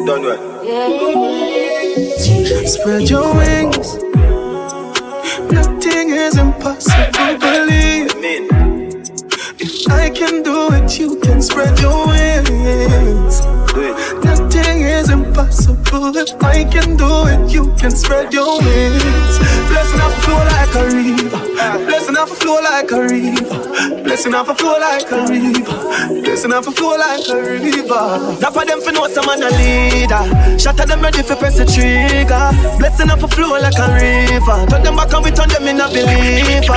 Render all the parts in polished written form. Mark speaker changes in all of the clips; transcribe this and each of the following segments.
Speaker 1: Alright, done well.
Speaker 2: Spread your wings. Nothing is impossible, believe. If I can do it, you can spread your wings. Nothing is impossible. If I can do it, you can spread your wings. Blessing off a flow like a river. Blessing off a flow like a river. Blessing off a flow like a river. Blessing off a flow like a river. Nap of them for know some man a leader. Shot at them ready for press the trigger. Blessing off a flow like a river. Turn them back and we turn them in a believer.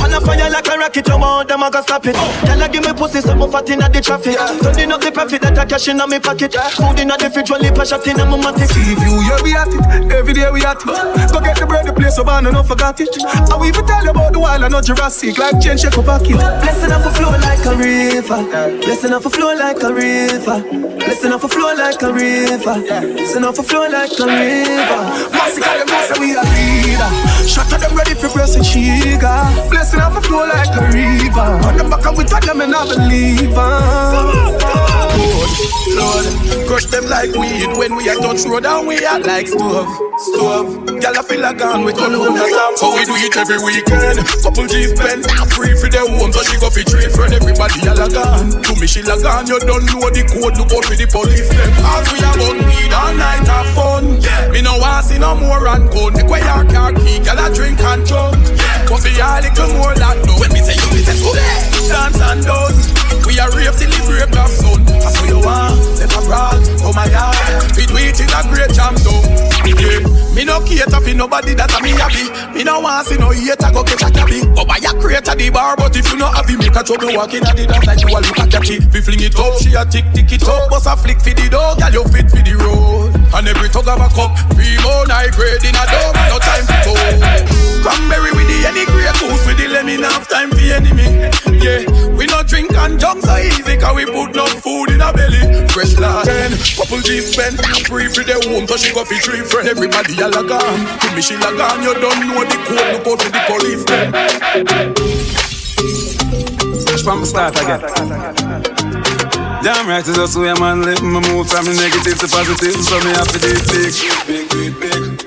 Speaker 2: On a fire like a rocket, you want them I go stop it. Y'all give me pussy so fat in the traffic. Turning up the profit that I cash in on me pocket. Food in the fridge, only per shot in a matic. See you, yeah we at it. Every day we at it. Go get the bread, the place so bad, no forgot it. I will even tell you about the wild and not Jurassic. Like chain shake up pocket. Blessing off a flow like a river. Blessing off a flow like a river. Blessing off a flow like a river. Blessing off a flow like a river. Massacre them know say we a leader. Shot at them ready for pressing trigger. Blessing off a flow like a river. On the back and we tell them and I believe. Lord, crush them like weed. When we a touch road and we are like stove. Girl I feel like gone with all the time. So we do it every weekend. Couple G's spend free for their home. So she go for trade friend. Everybody a lagan. To me she lagan. You don't know the code. Look out for the police them. As we are on weed all night have fun. Me no want see no more run code. Make way our car key. Girl I drink and drunk. But we are little more than no. When me say you me say so dance and done. We are rave till the break of sun. That's what you want. Let a brawl. Oh my God. We do it in a great jam down. Yeah. Me no cater for nobody that a me happy. Me no want see no hater go catch a cabby. Go buy a crate at the bar, but if you no happy, make a trouble walking at the dance like you a look at catchy. We fling it up, she a tick it up. Bust a flick for the dog, girl you fit for the road. And every tug of a cup, primo high grade in a dog. No time to go. Cranberry with the any great goose with the lemon, half time for enemy. Yeah, we no drink and jump so easy, cause we put no food in our belly. Fresh lad, couple G's spend free for the home, so she go for tree friend. Everybody a lagan, to me she lagan. You don't know the code, look out for the police then.
Speaker 3: Fresh from the start again. Damn right, it's just way man live. Me move from the negative to positive, so me have to do it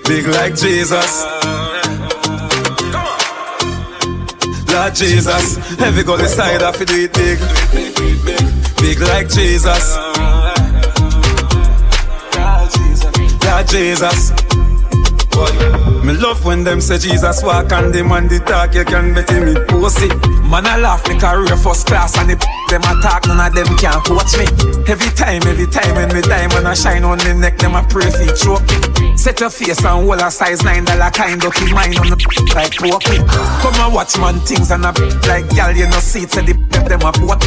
Speaker 3: big like Jesus. Lord Jesus, heavy go the side off to do it big like Jesus. Lord Jesus. Me love when them say Jesus walk and them and the talk, you can bet him it pussy. Man I laugh me career first class and them attack, none of them can coach me. Every time when me diamond I shine on the neck, them a pray for choke. Set your face and hold a size $9 kind of keep mine on the like poke. Come and watch man things and a like gal you no see it, say them a boat.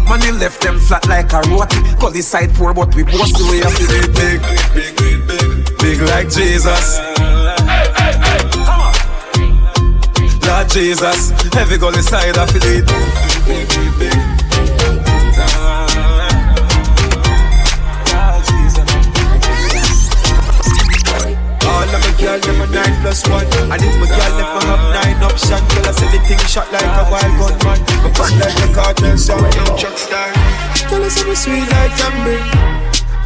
Speaker 3: Man you left them flat like a roti. Call the side poor but we both the way up to the big like Jesus. Lord Jesus, heavy go the side of it.
Speaker 4: All of my girl, them a 9+1. And if my girl never have 9 options, girl I say the thing shot like a wild gunman. My back like a cartel sound, truck star. Girl I say me sweet like tambourine.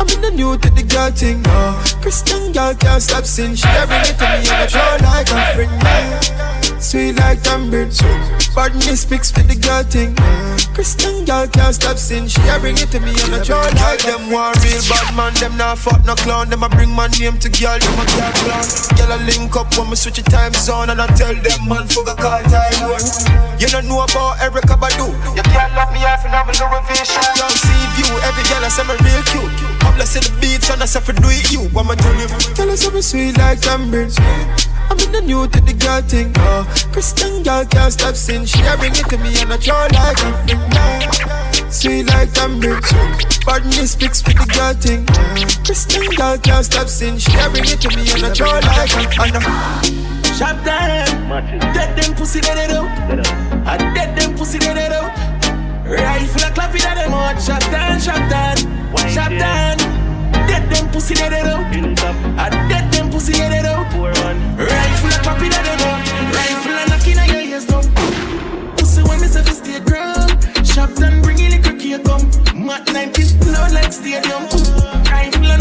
Speaker 4: I'm in the new to the girl thing now. Christian girl can't stop sin. She bring it to me and I draw like a friend. Sweet like tambourine. Badness speaks for the girl thing. Christian girl can't stop sin. She bring it to me and I draw like them one real bad man. Them not fuck no clown. Them a bring my name to girl. Them a girl clown. Girl I link up when me switch the time zone and I tell them man fuck a call time one. You don't know about Erica Badu. You can't lock me off and have a Louis V show. Don't see view. Every girl I say me real cute. Bless the beats and I say for do it you. What am I doing? Tell us I'm sweet like tambourine. I'm in the new to the girl thing. Christian girl can't stop sin. She bring it to me and I draw like a friend. Sweet like tambourine. Badness speaks for the girl thing. Christian girl can't stop sin. She bring it to me and I draw like a friend. Shot them, dead them pussy dead out. I dead them pussy dead out. Rifle a clap it at them out. Shot down, shot down. Shot down, dead them pussy dead out. I dead them pussy dead out. Rifle a pop it at them out. Rifle a knocking at your ears down. Pussy when me say fi stay ground. Shot down, bring in the cookie come. Mat 90s blow like stadium. Rifle a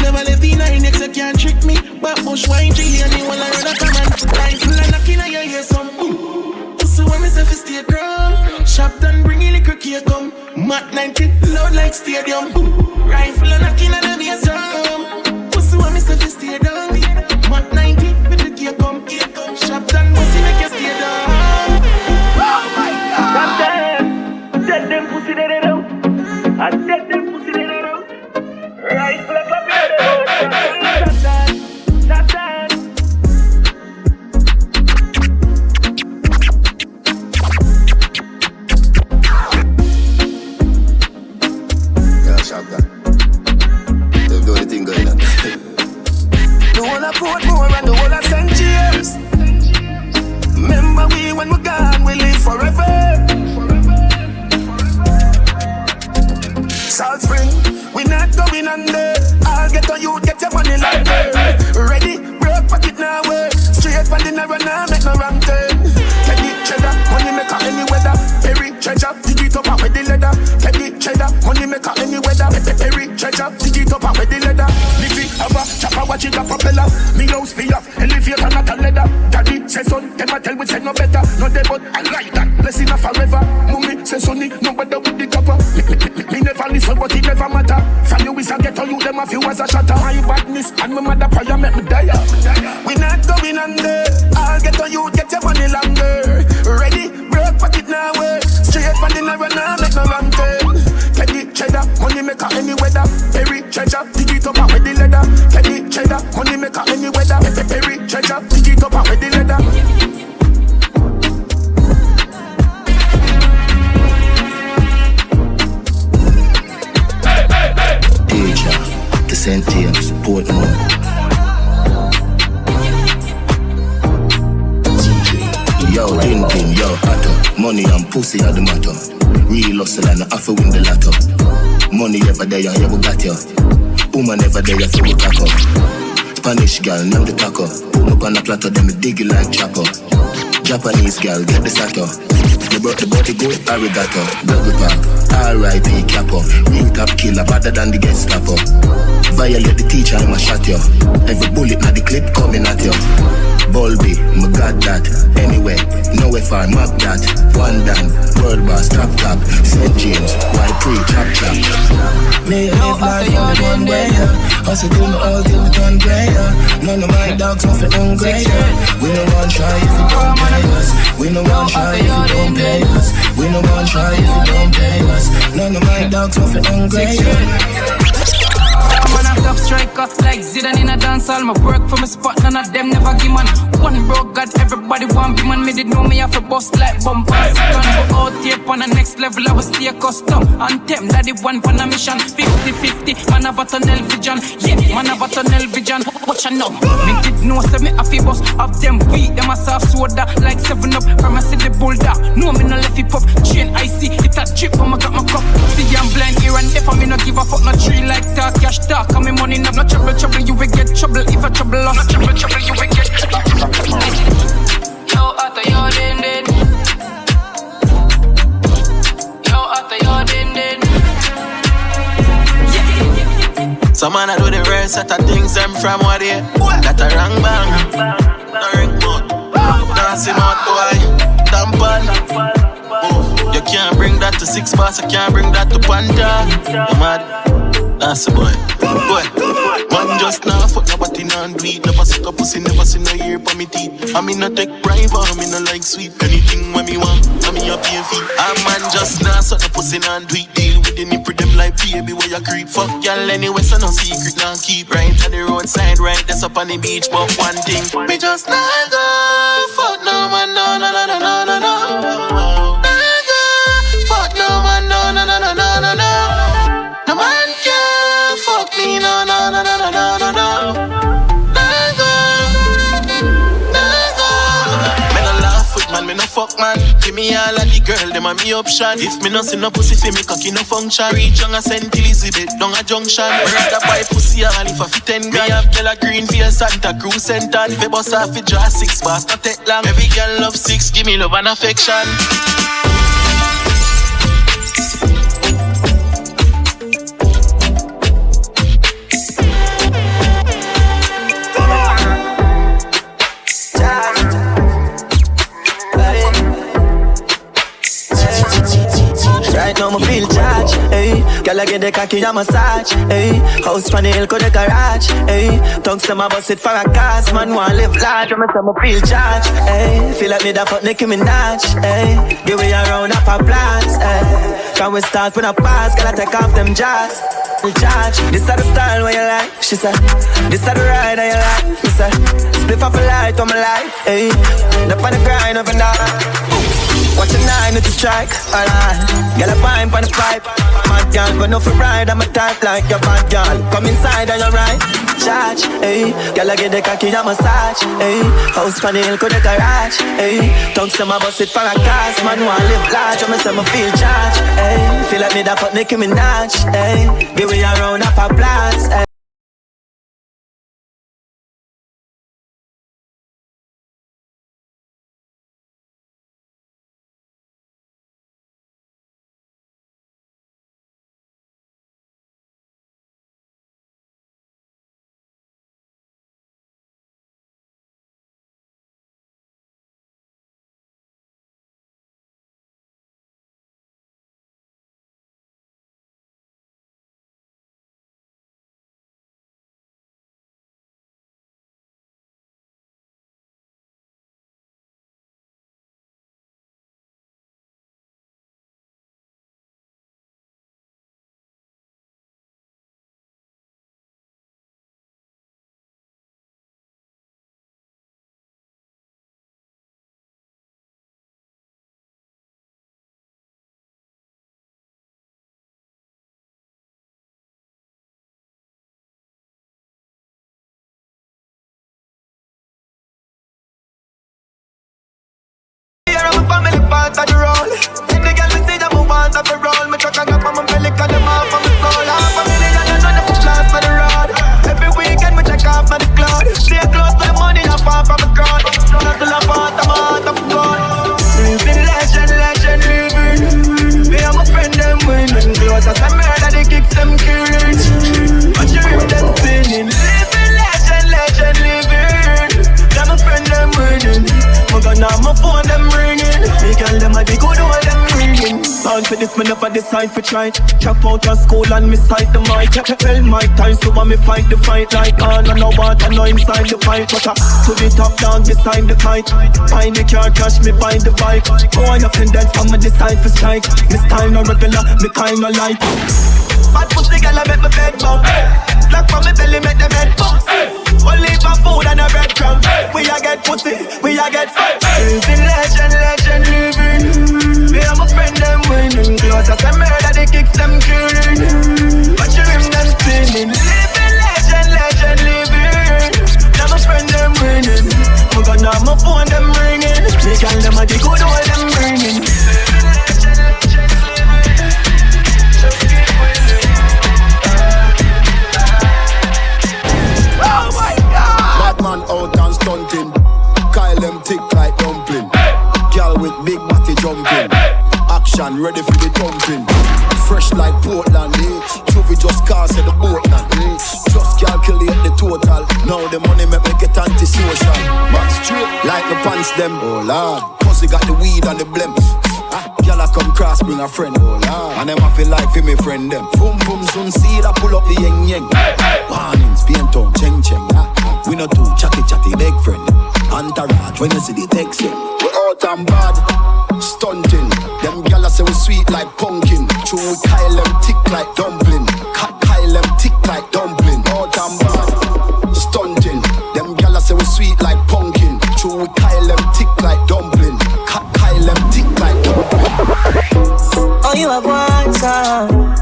Speaker 2: never left the 9X, you can't trick me. But push wine, G, and you wanna run a command. Rifle and knocking on your ear, some pussy when me say fi stay drum. Shop done, bring a little cake come. Mat 90, loud like stadium. Rifle and knocking on the ear, some pussy when me say fi stay down. Mat 90, with the cake come. Shop done, pussy make you stay down. Oh my God! That's them. Dead them pussy they do. I dead them pussy they do. Rifle and clap your head. That's that.
Speaker 1: They do the thing going on.
Speaker 2: The whole of Portmore and the whole of St. James. Remember we when we're gone, we live forever. Salt Spring, we not going under. I'll get on you, get your money later. Ready, break pocket now, straight from the narrow now, make no wrong turn. Penny cheddar, money maker any weather. Perry treasure, dig it up with the leather. Penny cheddar, money maker any weather. Perry treasure, dig it up with the leather. Livy, Abba, chopper, watch it a propeller. Me house be off, elevator not a leather. Daddy say son, them a tell we say no better. No they but I like that, blessing a forever. Mummy say sonny, no better with the copper. Me never listen but it never matter. From you is a ghetto, you them a few as a shatter. My badness and my mother prayer make me die. We not going under. I'll get on you, get your money longer. Ready, break pocket now, straight from the narrow now, make no wrong turn. Penny cheddar, money maker any weather. Perry treasure, dig it up with the leather. Penny cheddar, money maker any weather. Perry treasure, dig it up with the leather.
Speaker 1: Teacher, to St. James, Portmore. Yo, ding, yo, atto. Money and pussy are the matter. Real hustle and I have to win the lotto. Money ever there, you ever got you. Woman ever there, you feel cock up. Spanish girl, name the taco. Put up on a platter, them dig it like chopper. Japanese girl, get the sato. They brought the body good, arigato. Double pack, R.I.P. Capo. Real top killer, better than the Gestapo. Violate the teacher, I'ma shot you. Every bullet na the clip coming at you. Bulby, me got that. Anyway, nowhere far, map that. One down, world boss, top. St. James, white pre, chop.
Speaker 2: Me live life on the one way, hustle till me all till me turn grey. None of my dogs want for hungry. We no one try if you don't pay us. We no one try if you don't pay us. We no one try if you don't pay us. None of my dogs want for hungry.
Speaker 5: I'm a top striker, like Zidane in a dancehall. My work for my spot, none of them never give man. One broke God, everybody want be man. Me did know me have a bust like bumper. Gun go out here on the next level, I was stay custom. And them, daddy one on a mission. 50-50, man have a tunnel vision. Yeah, man have a tunnel vision. Watch out now. Me did know say me have a bust. Of them weak, them a soft soda. Like 7-Up, from a city boulder. No, me no left hip hop. Chain icy, it a drip, I got my cup. See I'm blind here and there, for me no give a fuck. No tree like that, cash talk. Come in money, no trouble, you will get trouble. If I trouble us, no trouble, you will get trouble. Yo, after your din. Yo, after your din.
Speaker 6: Some man I do the rare set of things them from what they that a wrong bang. No ring boot, dancing out boy, tampon. Oh, you can't bring that to 6 bars, you can't bring that to Panta. You mad? That's a boy. Man just now fuck nobody non do it. Never suck a pussy, never see no ear pa me teeth. I mean no take bribe, I mean no like sweet. Anything when me want, I mean you pay fee. A man just now suck a pussy non do it. Deal with the nipple them like baby where you creep. Fuck y'all anyway, so no secret non keep. Right at the roadside, right that's up on the beach. But one thing, me just now go. Fuck no man, no. Fuck no man, no. No man can fuck me, no. Me no laugh with man, me no fuck man. Give me all of the girl, them a me option. If me no see no pussy, fi me cocky no function. Reach on a St. Elizabeth, down a junction. Rather buy pussy all if I fit 10 grand. Me have tell a green for Santa Cruz Center. If a bus off, fi draw 6 bars, not take long. Every girl love 6, give me love and affection.
Speaker 7: Girl, I get the cocky a massage, ayy. House from the hill, go the garage, ayy. Tongues to my bus it for a cast. Man, want live large, when me say me feel charged, ayy. Feel like me da fuck Nicki Minaj, ayy. Give me a round of applause, ayy. Can we start with a pass? Girl, I take off them jazz. Charge. This is the style where you like, she said. This is the ride that you like, she said. Split off a light on my light, ayy. Up on the grind of a night. Watch a 9 to strike, alright. Girl, a pine on the pipe. Mad girl, but no for ride. I'm a type like your bad girl. Come inside and you're right. Charge, ayy. Girl, I get the cocky a massage, ayy. House from the hill, go the garage, ayy. Tongues to my bus it for a cast. Man, want live large, I'm say me feel charged, ayy. Feel like me da fuck Nicki Minaj, ayy. Give me a round of applause, ayy. Part of the roll. If the girl see the move on top the roll, me truck and up on my belly, cut them off from the soul. Half a million and none of the class for the road. Every weekend me check off on the cloud. Stay close to money and far from the crowd. Not till I part of my heart of gold. Living legend, legend living. Me and my friend them winning. Close as a murder, they kick them killing. But you hear them spinning. Living legend, legend living. Them my friend them winning. My gun on my phone them ringing. Me girl them a the good all them ringing. All for this me never decide for try. Drop out of school and me sight the mic. Well my time so when me fight the fight like all and no water no inside the pipe. But to the top down beside the kite. Buy the car cash me buy the bike. Go on up and dance and me decide for strike. Me style no regular, me kind no light. Fat pussy girl I make me bed bump. Lock from me belly make them head bounce. Only for food and a breadcrumb. We a get pussy, we a get fat. Living legend, legend living. Me and my friend them winning. Close as a murder, they kick them killing. But you hear them spinning. Living legend, legend living. Now my friend them winning. My gun on my phone them ringing. Me call them a the good all them ringing.
Speaker 1: Man out and stunting, Kyle them thick like dumpling. Girl with big body jumping, action ready for the thumping. Fresh like Portland, eh? Juvie just cast at the Portland, eh? Just calculate the total. Now the money make me get antisocial. Back straight like the pants them, oh lord. Pussy got the weed and the blems. Girl I come cross, bring a friend, oh lord. And them I feel like for me friend them. Boom boom soon see that pull up the yeng yeng. Warnings, paint on, cheng cheng. We not too chatty chatty big friend. Entourage when you see the text in. We out and bad, stunting. Them gyal say we sweet like pumpkin. True we Kyle them thick like dumpling. Kyle them thick like dumpling. Out and bad, stunting. Them gyal say we sweet like pumpkin. True we Kyle them thick like dumpling. Kyle them thick like dumpling.
Speaker 7: Oh you have one song.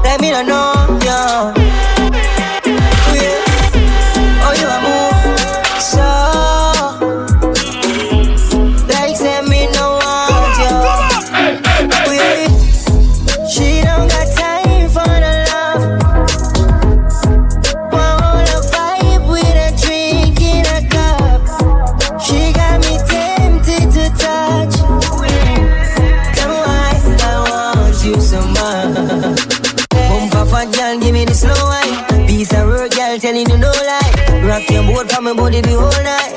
Speaker 7: Let me know, yo. Telling you no lie. Rock your boat from my body the whole night.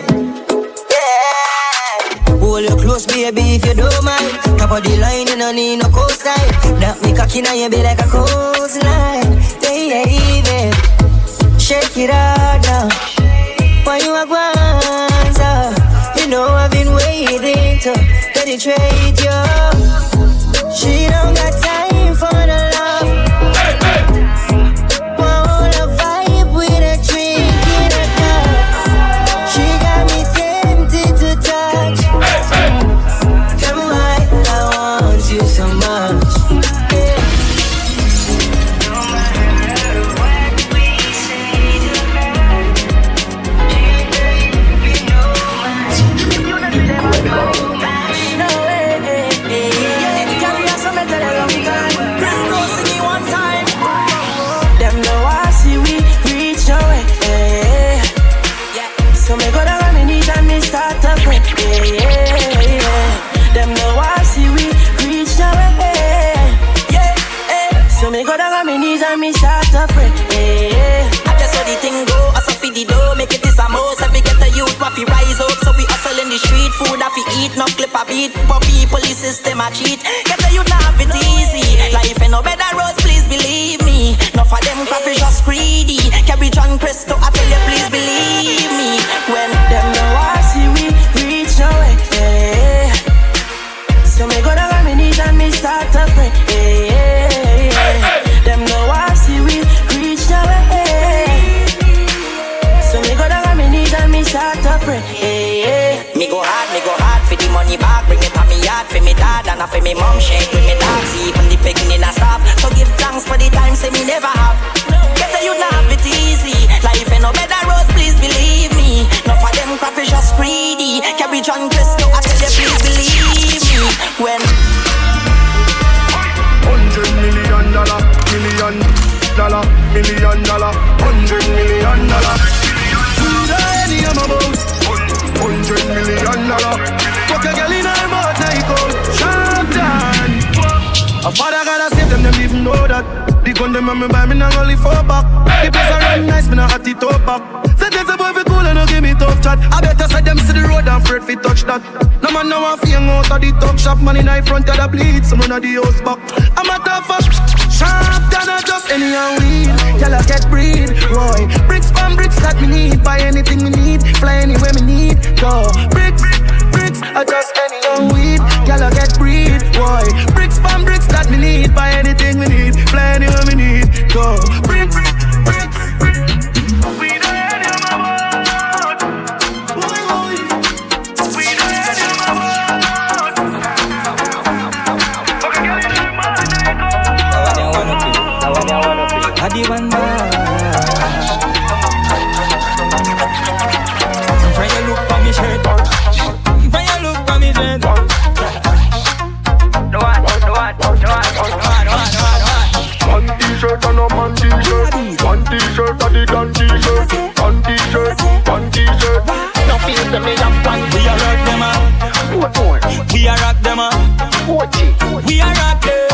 Speaker 7: Yeah. Hold you close baby if you don't mind. Top of the line you no need no cosign.
Speaker 8: That me cocky now you be like a coastline, baby. Shake it out now. Why you a guanza? You know I've been waiting to penetrate you. She don't got time for the love. Want a vibe with a drink in a cup. She got me tempted to touch. Tell me why I want you so much.
Speaker 9: Rise up, so we hustle in the street. Food that we eat, no clip a beat. But people, the system a cheat. Get the youth now have it easy. Life ain't no better roads, please believe me. No for them coffee just greedy. Carry John Presto, I tell you, please believe me. When them know I see we reach nowhere, yeah. So me go down on my knees and me start to pray, yeah. Them know I see we reach nowhere. So me go down on my knees and me start to pray. Me go hard for the money back. Bring it on me yard for me dad and for me mom. Shake with me dog, see even the beginning and stop. So give thanks for the time say me never have. Get the youth now have it easy. Life ain't no better roads, please believe me. No for them crap is just greedy. Carry John Presto, I tell you please believe me. When
Speaker 2: $100 million, $100 million, $100 million. Any of my boats, $100 million. Fuck a girl in her mouth, now sharp down. A father gotta save them even know that. The gun them on me buy me now only 4 back. The place I run nice, me now hot it up back. Say there's a boy fi cool and no give me tough chat. I better say them see the road and afraid fi touch that. No man now a fing out of the talk shop. Man in the front of the bleed, some run of the house back. I'm a tough up, sharp than a just any and weed. Y'all a get breed, Roy. Bricks from bricks that me need. Buy anything me need, fly anywhere me need. Go bricks, I just any and weed. Y'all a get breed, Roy. Bricks from bricks that me need. Buy anything me need, fly anywhere me need. Go bricks.
Speaker 10: Adi one bar. When you look for me shirt, when you look for me shirt. No one.
Speaker 2: One t-shirt and a man t-shirt. One t-shirt and the gun t-shirt. One t-shirt.
Speaker 9: no feel to me up one.
Speaker 10: We are rock them up.
Speaker 9: What more?
Speaker 10: We are rock them up. We are rock them.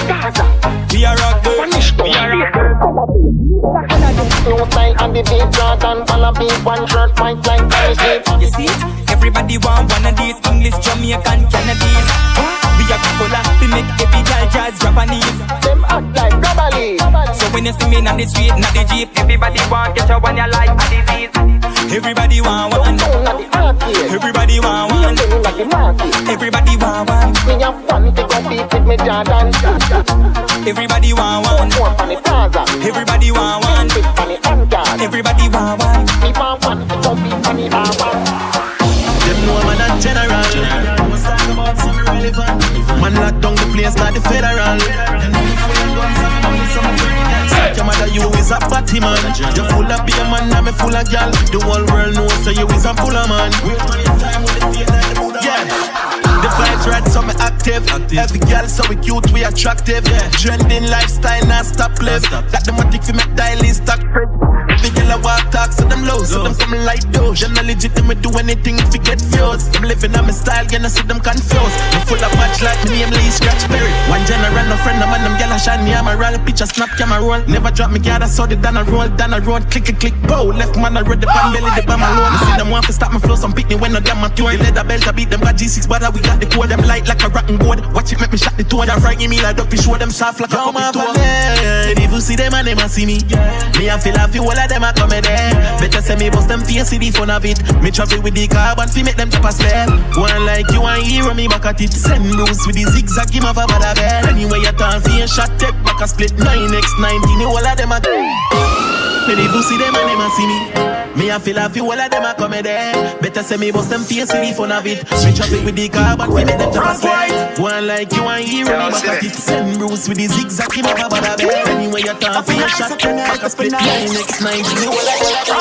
Speaker 9: Gaza.
Speaker 10: We are rock them. We are rock them.
Speaker 9: No style and the beat Jordan. Wanna be one shirt, fight like Paris.
Speaker 10: You see it? Everybody want one of these English, Jamaican, Canadians. We are color to make every girl jazz Japanese.
Speaker 9: Them act like globally.
Speaker 10: So when you see me on the street, not the jeep, everybody want get your one you like a disease. Everybody want one. Everybody want one. Everybody want one.
Speaker 9: Me have one to compete with me Jordan.
Speaker 10: Everybody want one.
Speaker 9: More for the Gaza.
Speaker 10: Everybody want one.
Speaker 9: Big for the Angar.
Speaker 10: Everybody want one.
Speaker 9: Me want one to compete for the R1.
Speaker 6: Them know I'm a general. What's talk about something relevant? Man lock down the place like the federal. Your mother, you is a party man. You full of beer man, I'm full of gal. The whole world knows so you is a puller man. Yeah. The vibes right, so me active. Every girl so we cute, we attractive. Trending lifestyle, not stop live. That the matic fi make dialing stack. Every girl girl I walk talk, so them low, so them coming like those. You're not legitimate, do anything if you get views. I'm living on my style, you know, see them confused. I'm full of match like me name Lee Scratch Berry. One general, no friend, no man, them gyal a shiny. I'm a roll, picture snap, camera roll. Never drop me, girl, I saw the down a roll, click, bow. Left man, I read the pan belly, the bam alone. See them want to stop my flow, some pick me when I damn my tour. The leather belt, I beat them, got G6, but we got the core. Them light like a rotten board. Watch it, make me shot the toe. That frighten me like duck, show them soft like a puppy toe. If you see them and them a see me, me I feel happy, all of them a come there. Better say me bust them face, see the fun of it. Me travel with the carbon, fi make them chop a slab. One like you and hero, me back at it. Send Bruce with the zigzag, him have a bad bed. Anyway you turn for your shot, take back a split 9x19, all of them a me if you see them and them a see me, me I feel happy, all of them a come there. Better say me bust them face, see the fun of it. Me travel with the carbon, fi make them chop a slab. One like you and hero, me back at it. Send Bruce with the zigzag, him have a bad bed. Anyway you turn for your shot, take back a split 9x19, all of them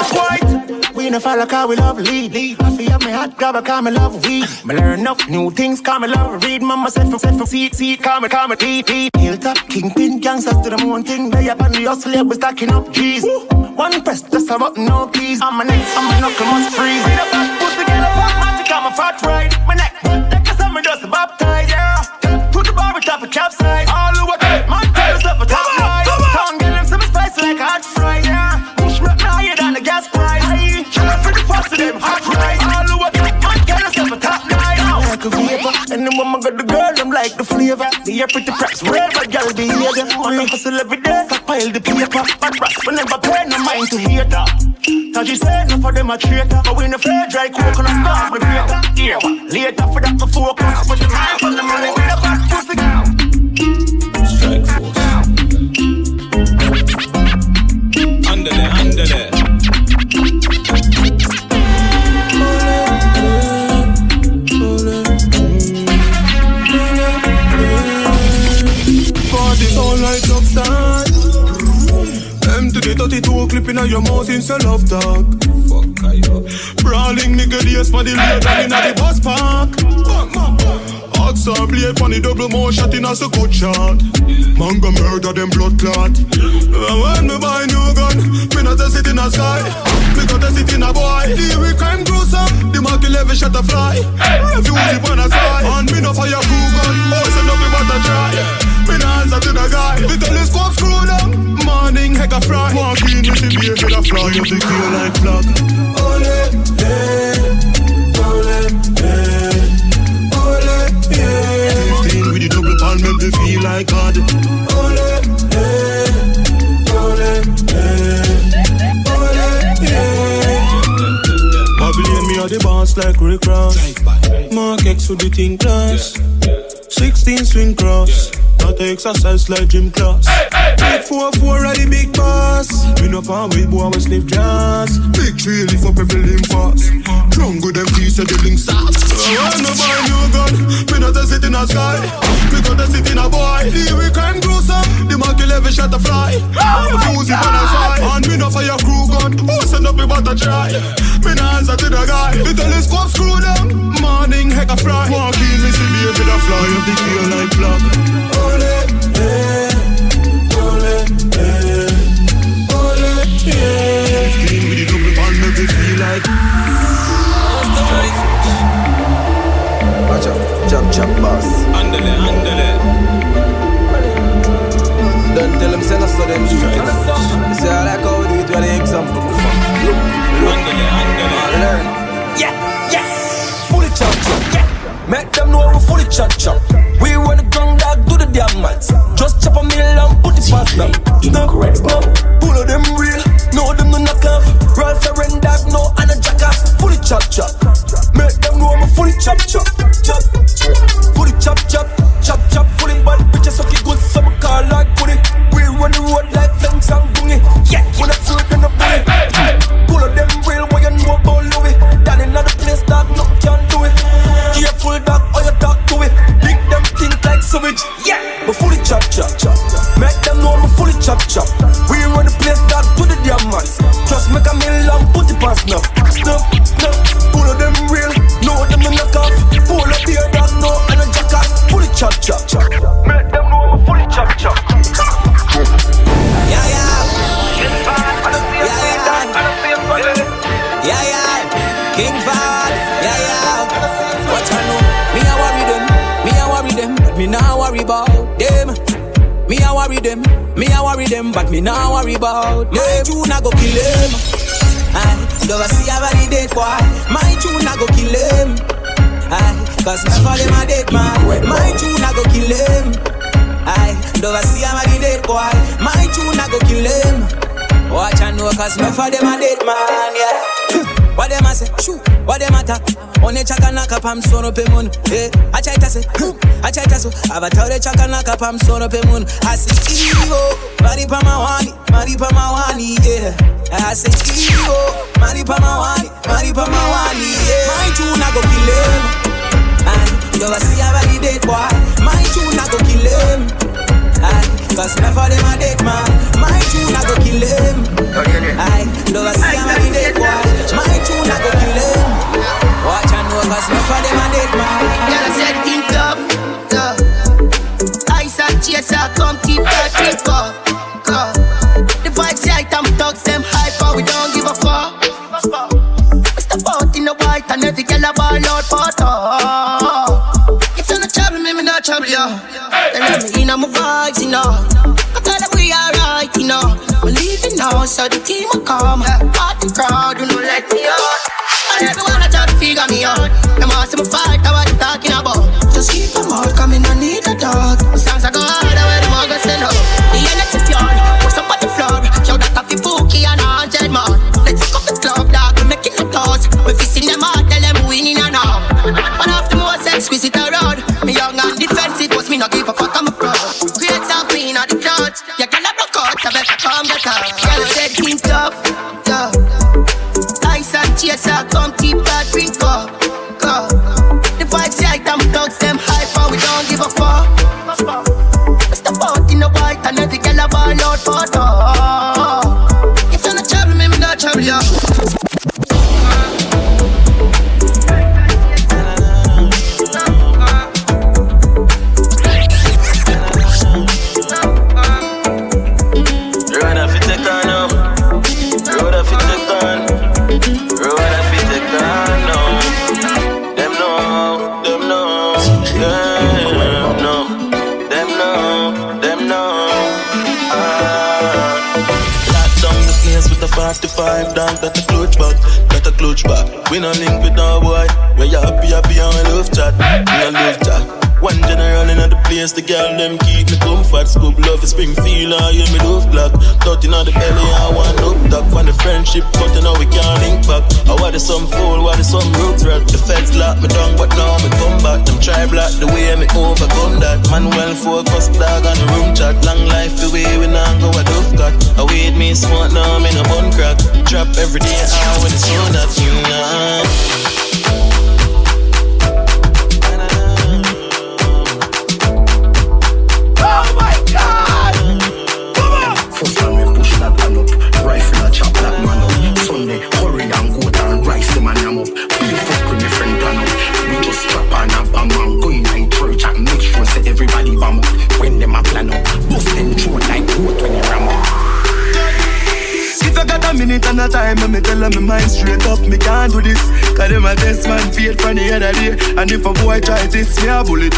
Speaker 6: a we no follow cause we love lead. I feel me hot grabber cause me love weed. Me learn enough new things cause me love read. Mama said from seat cause me eat. Hilltop, kingpin, gangsters to the moon thing. Lay up on the hustle, yeah, we stacking up G's. One press, just a button, no keys. On my neck, on my knuckle must freeze. Me the fat pussy, get a fat magic, I'm a fat right. My neck, like a summer dust, baptized, yeah. Put the bar top of capsize. All the way, man, tell us up a top right. Tongue, get them some spice like a hot fry, yeah. Push me higher than the gas price. To them hot rice, all the way, man, get us up a top line. Like a vapor, and then when I got the girl, I'm like the flavor. The air pretty preps, real, but girl behavior. On the hustle every day, stockpile the paper. But rats, we never pay no mind to hate her. Cause she said, no for them a traitor. But we in the fair dry coconut, start with greater. Yeah, later for that, the focus. But the time for the money, we the fat pussy. Strike force. Under there.
Speaker 2: All like love start. M to the 32 clipping on your mouth in your love talk. Fuck you. Brawling nigga days for the later in the bus park. Ox or blade for the double more shot in as a good shot. Man go murder them blood clot. When me buy new gun, me not a sit in a sky. Me got a sit in a boy. The we crime gruesome. The mark 11 shot a fly. Refuse it on a side. And me no fire crew gun. Oh, send up me what a try. Me nah answer to the guy. The telescope screw down. Morning heck a fry. Walk in with the beer with a fly. You think you like flag. Ole, ole, ole, yeah. 15 with the double pan make me feel like God. Ole, ole, yeah. Babylon me a the boss like Rick Ross. Mark X with the thing glass. 16 swing cross. Not exercise like gym class. Big 4-4 are the big boss. Me no palm with boy we slip jazz. Big tree lift up every limb fast. Drunk with them piece of the link soft. When me buy new gun, me not a sit in a sky. Me got a sit in a boy. The we crime gruesome. The mark 11 shot a fly. Fuse it on a side. And me no fire crew gun. Oh, send up me but a try. Me no answer to the guy. The telescope screw down. Morning heck a fry. Walk in me see me with a fly. Up the tail like flag. Ole, yeah. Clean with the double band, make me feel like. Watch out, chop boss. Andale. Don't tell them send us to them straight. You say I like how we do it, you are the example. Look. Learn. Yeah. Fully chop. Make them know we fully chop. We run the ground dog, do the damn mats. Just chop a meal and put it fast now. Snap, pull of them real. No them no knock off. Roll for rent dog, no and a jack off. Fully chop. Make them know I'm fully chop. Fully chop. Fully bad bitches suck it good, some car like putty. We run the road like flanks and bungy. Yeah, when I throw it in the bully. Pull of them real, what you know about Louis. Down in the place dog, nothing can do it. Careful dog, or you talk to it. Big them think like sewage. Yeah, but fully chop. Make them know I'm fully chop. We run the place dog to the damn man. Just make a meal and put it past now. Snap. Pull of them real, no them in the cuff. Pull up here dog, no and a jack off. Fully chop. Make them know I'm fully chop. Yeah.
Speaker 10: me now worry about. My tune I go kill him. Don't see a validate boy. My tune I go kill him. Cause never them a dead man. My tune I go kill him. Don't see a validate boy. My tune I go kill him. Watch and know cause never them a dead man, yeah. What them a say? Shoot. What them a talk? Only chaka knock up, I'm son up a moon. I try to say, I try to say. I've a tell the chaka knock up, I'm son up a moon. I say, Evo, Mari pa mawani, yeah. I say, Evo, Mari pa mawani, yeah. My tune I go kill him. Don't see a validate boy. My tune I go kill him. Cause never them a dead man. My tune I go kill him. Don't see a validate boy. My tune I go kill him. Watch and know cause never them a dead man.
Speaker 11: Girl I said think up, Ice and chaser come keep that drink up. The vibes right and thugs them hyper, we don't give a fuck. Mr. Boat in the white and every girl a ball out for talk. If you not trouble me not trouble you. Then let me in on my vibes, you know. I tell them we alright, you know. We're leaving now, so the team will come. Party crowd, you know, let me out. And everyone I try to figure me out. Them ask me fight, what you talking about? Just keep them out, come in, I need a dog. The songs I go harder, where the mugger send up. The energy pure, push up on the floor. Show that coffee bookie and 100 more. Let's pick up the club, dog, we're making the toss. We're fixing them out, tell them we winning and all. One of the most exquisite around. Me young and defensive, was me not give a fuck, I'm a pro. Create something on the crowd. You cannot block out, I better come get out. Girl said keep tough, tough. Ice and chaser, come keep that drink up, go. The vibes right, them dogs, them hyper, we don't give a fuck. Mr. Boat in the white and every girl a ball out for talk. If you not trouble me not trouble you.
Speaker 6: with a 45 down, got a clutch back, We no link with no boy. We happy and we love chat. We love chat. One general in the place, the girl them keep me comfort. Scoop love is Springfield, I hear me love black. Touching on the belly, I want up top. When the friendship cut, you know we can't link back. I want some fool, want some roots rat. The feds lock me down, but now me come back. Them try block the way me overcome that. Man well focused, dog on the room chat. Long life the way we now go a dove cut. I wait me smart now, I'm in a bun crack. Trap every day, I when it's so that
Speaker 11: Oh my God! Come on!
Speaker 1: First time we push that man up, rifle a chop that man up. Sunday, hurry and go down, rice the man up. We fuck with my friend plan up. We just trap and a bam and go in like church and make sure say everybody bam up. When them a plan up, bust them through like goat when you ram up.
Speaker 2: If I got a minute and a time, me tell them my mind straight up, me can't do this. Cause them a test man fade from the other day. And if a boy try this, me a bullet.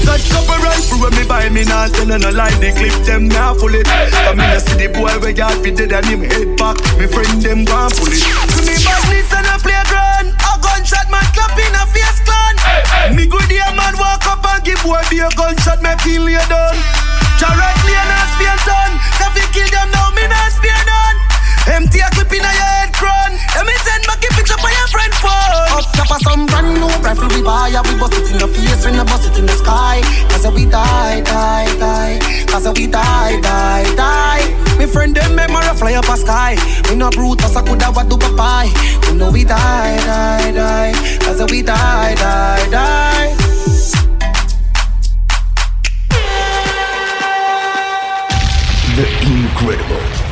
Speaker 2: That couple rifle when me buy me not tell no lie. They clip them now full it. I mean I see the boy where God fit dead and him head back. Me friend them gone pull it. To me badness and a playground. A gunshot man clap in a face clan. Me good here man walk up and give boy be a gunshot me kill you done. Jarrett lane and spear done. If you kill them now me not spear done. Empty a clip in a your head crown. Let me send back a picture for your friend phone.
Speaker 11: Up top of some brand new rifle we buy. We bust it in the face, we no bust it in the sky. Cause we die. Cause we die. Me friend them memory fly up a sky. We no brute, us a coulda what do pie. We know we die. Cause we die.
Speaker 1: The incredible